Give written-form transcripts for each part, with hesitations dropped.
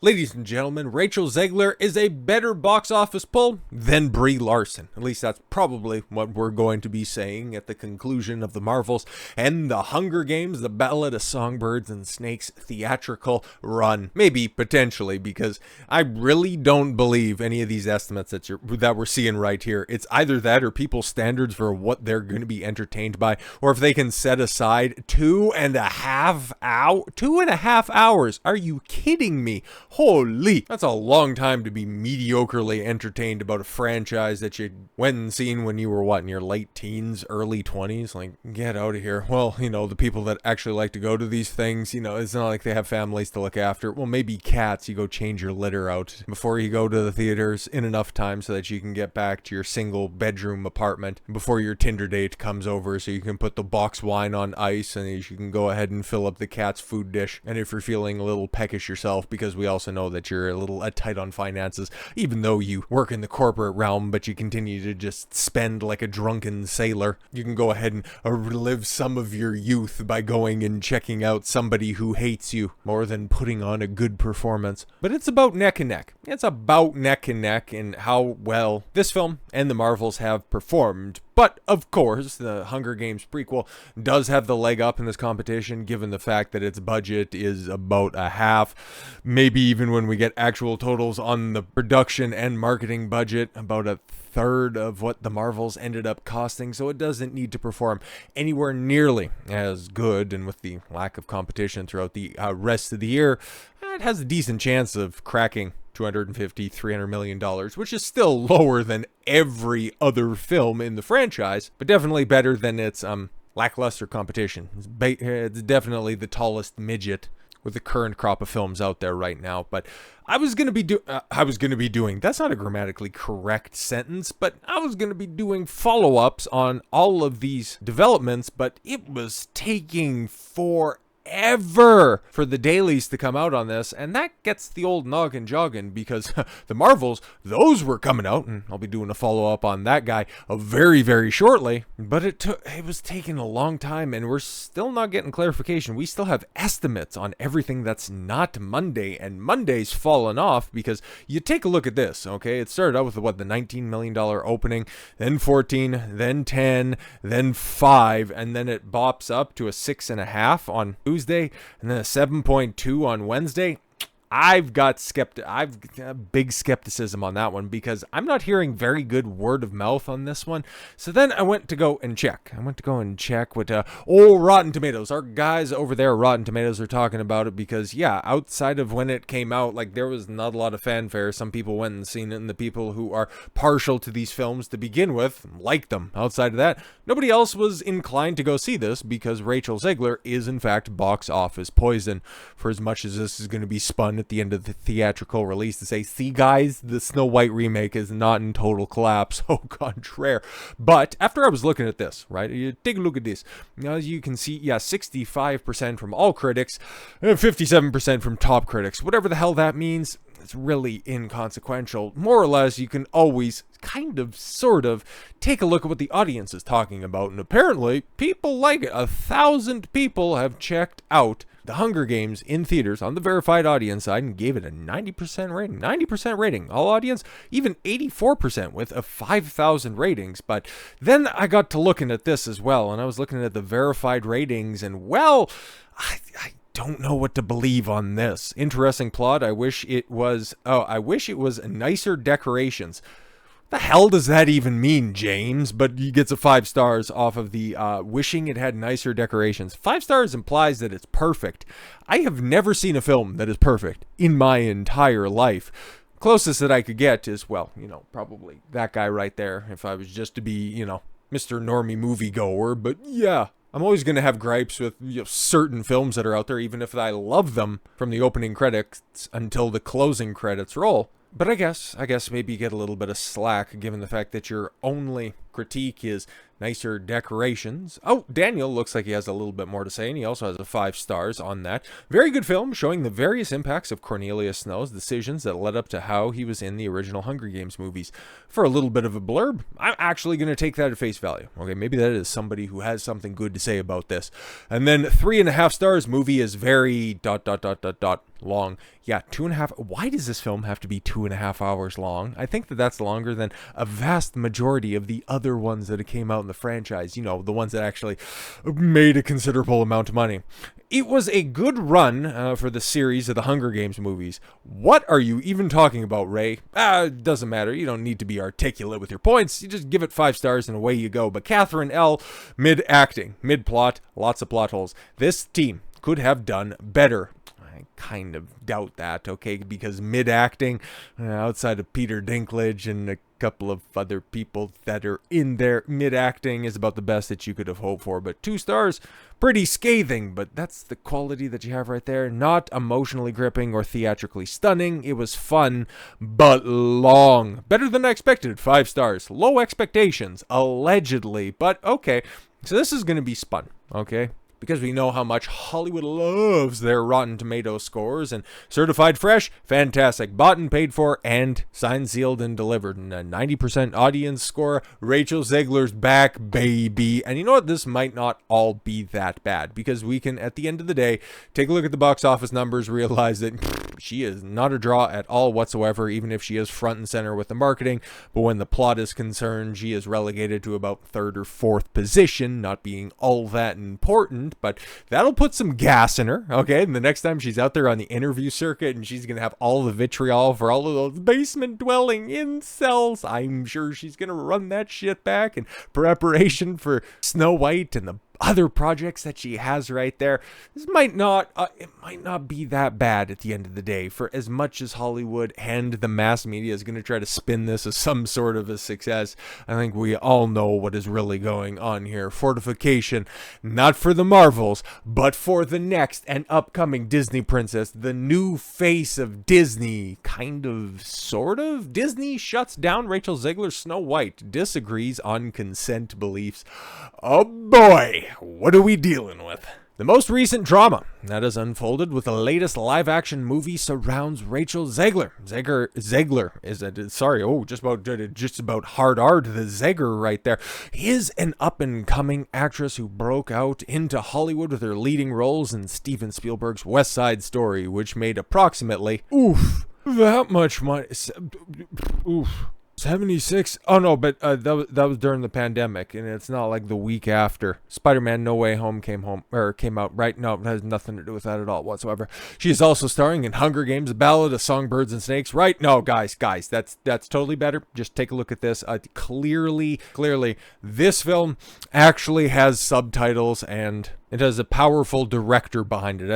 Ladies and gentlemen, Rachel Zegler is a better box office pull than Brie Larson. At least that's probably what we're going to be saying at the conclusion of the Marvels and the Hunger Games, the Ballad of Songbirds and Snakes theatrical run. Maybe, potentially, because I really don't believe any of these estimates that we're seeing right here. It's either that or people's standards for what they're going to be entertained by, or if they can set aside 2.5 hours. Are you kidding me? Holy, that's a long time to be mediocrely entertained about a franchise that you went and seen when you were, in your late teens, early 20s? Like, get out of here. Well, the people that actually like to go to these things, it's not like they have families to look after. Well, maybe cats, you go change your litter out before you go to the theaters in enough time so that you can get back to your single bedroom apartment before your Tinder date comes over, so you can put the box wine on ice and you can go ahead and fill up the cat's food dish. And if you're feeling a little peckish yourself, because we also know that you're a little tight on finances, even though you work in the corporate realm, but you continue to just spend like a drunken sailor, you can go ahead and relive some of your youth by going and checking out Somebody Who Hates You more than putting on a good performance. But it's about neck and neck. It's about neck and neck and how well this film and the Marvels have performed. But, of course, the Hunger Games prequel does have the leg up in this competition, given the fact that its budget is about a half, maybe even when we get actual totals on the production and marketing budget, about a third of what the Marvels ended up costing, so it doesn't need to perform anywhere nearly as good, and with the lack of competition throughout the rest of the year, it has a decent chance of cracking $250-300 million, which is still lower than every other film in the franchise, but definitely better than its lackluster competition. It's definitely the tallest midget with the current crop of films out there right now. But I was gonna be doing, that's not a grammatically correct sentence, but I was gonna be doing follow-ups on all of these developments, but it was taking forever for the dailies to come out on this, and that gets the old noggin jogging, because the Marvels, those were coming out, and I'll be doing a follow-up on that guy very, very shortly, but it was taking a long time, and we're still not getting clarification. We still have estimates on everything that's not Monday, and Monday's fallen off, because you take a look at this, okay? It started out with, the $19 million opening, then 14, then 10, then 5, and then it bops up to a 6.5 on Tuesday, and then a 7.2 on Wednesday. I've got big skepticism on that one, because I'm not hearing very good word of mouth on this one. So then I went to go and check. What Rotten Tomatoes. Our guys over there at Rotten Tomatoes are talking about it, because outside of when it came out, there was not a lot of fanfare. Some people went and seen it, and the people who are partial to these films to begin with liked them. Outside of that, nobody else was inclined to go see this, because Rachel Zegler is in fact box office poison. For as much as this is going to be spun at the end of the theatrical release to say, see guys, the Snow White remake is not in total collapse, au contraire. But after I was looking at this, right, you take a look at this, as you can see, 65% from all critics, and 57% from top critics. Whatever the hell that means, it's really inconsequential. More or less, you can always sort of take a look at what the audience is talking about, and apparently people like it. 1,000 people have checked out The Hunger Games in theaters on the verified audience side and gave it a 90% rating. 90% rating. All audience, even 84% with a 5,000 ratings. But then I got to looking at this as well, and I was looking at the verified ratings, and I don't know what to believe on this. Interesting plot. I wish it was nicer decorations. The hell does that even mean, James? But he gets a 5 stars off of the wishing it had nicer decorations. 5 stars implies that it's perfect. I have never seen a film that is perfect in my entire life. Closest that I could get is, probably that guy right there, if I was just to be, Mr. Normie moviegoer. But I'm always going to have gripes with certain films that are out there, even if I love them from the opening credits until the closing credits roll. But I guess maybe you get a little bit of slack, given the fact that your only critique is nicer decorations. Oh, Daniel looks like he has a little bit more to say, and he also has a 5 stars on that. Very good film, showing the various impacts of Cornelius Snow's decisions that led up to how he was in the original Hunger Games movies. For a little bit of a blurb, I'm actually going to take that at face value. Okay, maybe that is somebody who has something good to say about this. And then 3.5 stars, movie is very ... long. Yeah, 2.5. Why does this film have to be 2.5 hours long? I think that that's longer than a vast majority of the other ones that came out in the franchise. You know, the ones that actually made a considerable amount of money. It was a good run for the series of the Hunger Games movies. What are you even talking about, Ray? It doesn't matter. You don't need to be articulate with your points. You just give it 5 stars and away you go. But Catherine L., mid-acting, mid-plot, lots of plot holes. This team could have done better. I kind of doubt that, okay, because mid-acting, outside of Peter Dinklage and a couple of other people that are in there, mid-acting is about the best that you could have hoped for. But 2 stars, pretty scathing, but that's the quality that you have right there. Not emotionally gripping or theatrically stunning. It was fun, but long. Better than I expected, 5 stars. Low expectations, allegedly, but okay. So this is going to be spun, okay? Because we know how much Hollywood loves their Rotten Tomatoes scores, and certified fresh, fantastic, bought and paid for, and signed, sealed, and delivered. And a 90% audience score. Rachel Zegler's back, baby. And you know what? This might not all be that bad, because we can, at the end of the day, take a look at the box office numbers, realize that she is not a draw at all whatsoever, even if she is front and center with the marketing. But when the plot is concerned, she is relegated to about 3rd or 4th position, not being all that important. But that'll put some gas in her, okay? And the next time she's out there on the interview circuit and she's going to have all the vitriol for all of those basement-dwelling incels, I'm sure she's going to run that shit back in preparation for Snow White and the other projects that she has right there. This might not, it might not be that bad at the end of the day, for as much as Hollywood and the mass media is going to try to spin this as some sort of a success. I think we all know what is really going on here. Fortification, not for the Marvels, but for the next and upcoming Disney princess, the new face of Disney, kind of, sort of. Disney shuts down Rachel Zegler's Snow White, disagrees on consent beliefs. Oh boy! What are we dealing with? The most recent drama that has unfolded with the latest live-action movie surrounds Rachel Zegler. Zegler is a, sorry, just about hard R to the Zegger right there. Is an up-and-coming actress who broke out into Hollywood with her leading roles in Steven Spielberg's West Side Story, which made approximately, that much money. 76. Oh no, but that was during the pandemic, and it's not like the week after Spider-Man No Way Home came out, right? No, it has nothing to do with that at all whatsoever. She is also starring in Hunger Games: Ballad of Songbirds and Snakes, right? No, guys, that's totally better. Just take a look at this. Clearly, this film actually has subtitles, and it has a powerful director behind it.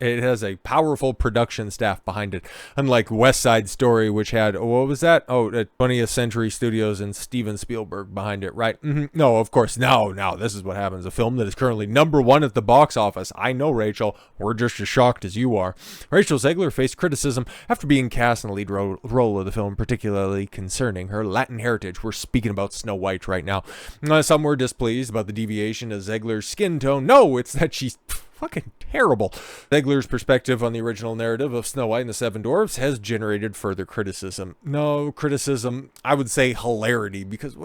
It has a powerful production staff behind it. Unlike West Side Story, which had, what was that? 20th Century Studios and Steven Spielberg behind it, right? No, of course. No, this is what happens. A film that is currently #1 at the box office. I know, Rachel. We're just as shocked as you are. Rachel Zegler faced criticism after being cast in the lead role of the film, particularly concerning her Latin heritage. We're speaking about Snow White right now. Some were displeased about the deviation of Zegler's skin tone. No, it's that she's fucking terrible. Zegler's perspective on the original narrative of Snow White and the Seven Dwarfs has generated further criticism. No criticism, I would say hilarity, because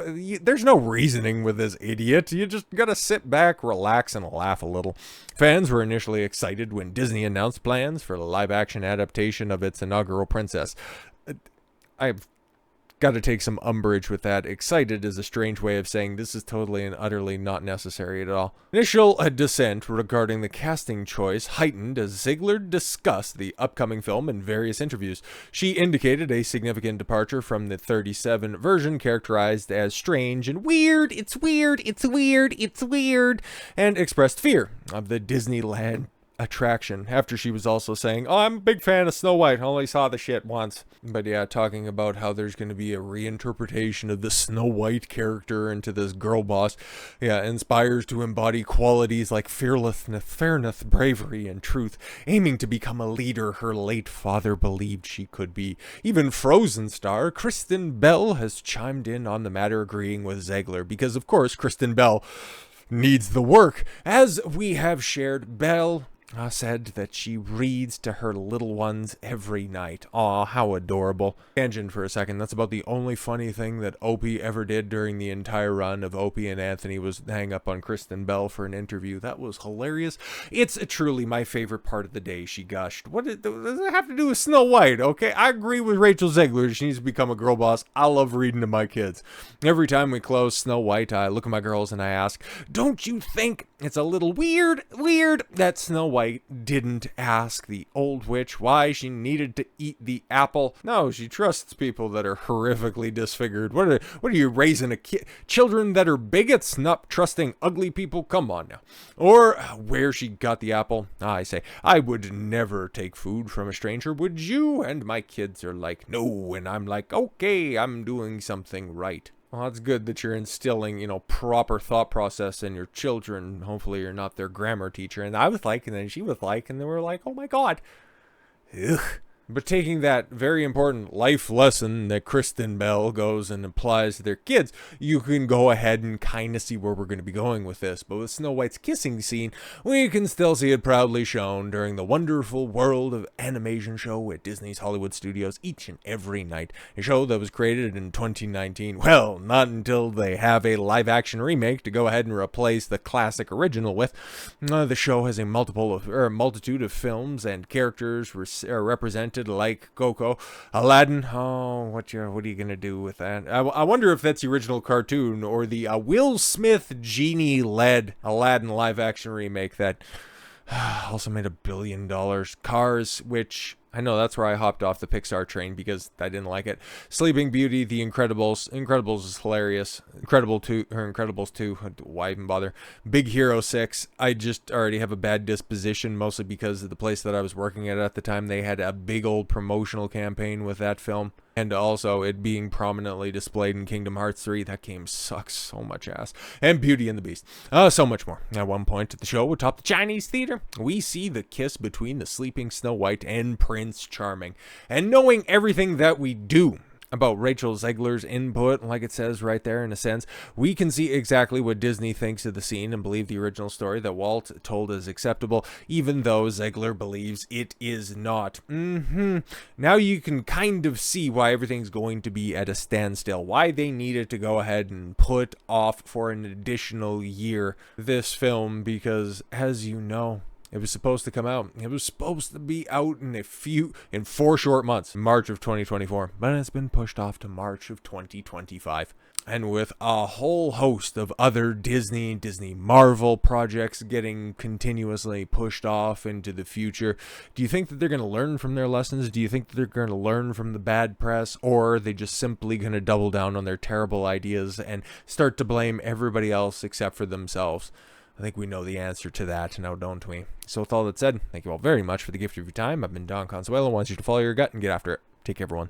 there's no reasoning with this idiot. You just gotta sit back, relax, and laugh a little. Fans were initially excited when Disney announced plans for a live-action adaptation of its inaugural princess. I've got to take some umbrage with that. Excited is a strange way of saying this is totally and utterly not necessary at all. Initial dissent regarding the casting choice heightened as Zegler discussed the upcoming film in various interviews. She indicated a significant departure from the 37 version, characterized as strange and weird, it's weird, and expressed fear of the Disneyland attraction, after she was also saying, oh, I'm a big fan of Snow White, only saw the shit once. But yeah, talking about how there's going to be a reinterpretation of the Snow White character into this girl boss. Yeah, inspires to embody qualities like fearlessness, fairness, bravery, and truth, aiming to become a leader her late father believed she could be. Even Frozen star Kristen Bell has chimed in on the matter, agreeing with Zegler, because of course Kristen Bell needs the work. As we have shared, Belle said that she reads to her little ones every night. Aw, how adorable. Tangent for a second. That's about the only funny thing that Opie ever did during the entire run of Opie and Anthony was hang up on Kristen Bell for an interview. That was hilarious. It's truly my favorite part of the day, she gushed. What does it have to do with Snow White? Okay, I agree with Rachel Zegler. She needs to become a girl boss. I love reading to my kids. Every time we close Snow White, I look at my girls and I ask, don't you think it's a little weird that Snow White didn't ask the old witch why she needed to eat the apple? No, she trusts people that are horrifically disfigured. What are you raising children that are bigots, not trusting ugly people? Come on now. Or where she got the apple. I say, I would never take food from a stranger, would you? And my kids are like, no. And I'm like, okay, I'm doing something right. Well, it's good that you're instilling, proper thought process in your children. Hopefully you're not their grammar teacher. And I was like, and then she was like, and they were like, oh my God. Ugh. But taking that very important life lesson that Kristen Bell goes and applies to their kids, you can go ahead and kind of see where we're going to be going with this. But with Snow White's kissing scene, we can still see it proudly shown during the wonderful World of Animation show at Disney's Hollywood Studios each and every night. A show that was created in 2019. Well, not until they have a live-action remake to go ahead and replace the classic original with. The show has a multitude of films and characters represented like Coco, Aladdin. Oh, what are you gonna do with that? I wonder if that's the original cartoon or the Will Smith genie-led Aladdin live-action remake that also made $1 billion. Cars, which I know that's where I hopped off the Pixar train because I didn't like it. Sleeping Beauty, The Incredibles. Incredibles is hilarious. Incredibles 2. Why even bother? Big Hero 6. I just already have a bad disposition, mostly because of the place that I was working at the time. They had a big old promotional campaign with that film. And also it being prominently displayed in Kingdom Hearts 3. That game sucks so much ass. And Beauty and the Beast. So much more. At one point at the show atop the Chinese theater, we see the kiss between the sleeping Snow White and Prince Charming. And knowing everything that we do about Rachel Zegler's input, like it says right there in a sense, we can see exactly what Disney thinks of the scene and believe the original story that Walt told is acceptable, even though Zegler believes it is not. Now you can kind of see why everything's going to be at a standstill, why they needed to go ahead and put off for an additional year this film, because as you know, it was supposed to come out. It was supposed to be out in 4 short months, March of 2024. But it's been pushed off to March of 2025. And with a whole host of other Disney Marvel projects getting continuously pushed off into the future, do you think that they're going to learn from their lessons? Do you think that they're going to learn from the bad press? Or are they just simply going to double down on their terrible ideas and start to blame everybody else except for themselves? I think we know the answer to that now, don't we? So with all that said, thank you all very much for the gift of your time. I've been Don Consuelo. I want you to follow your gut and get after it. Take care, everyone.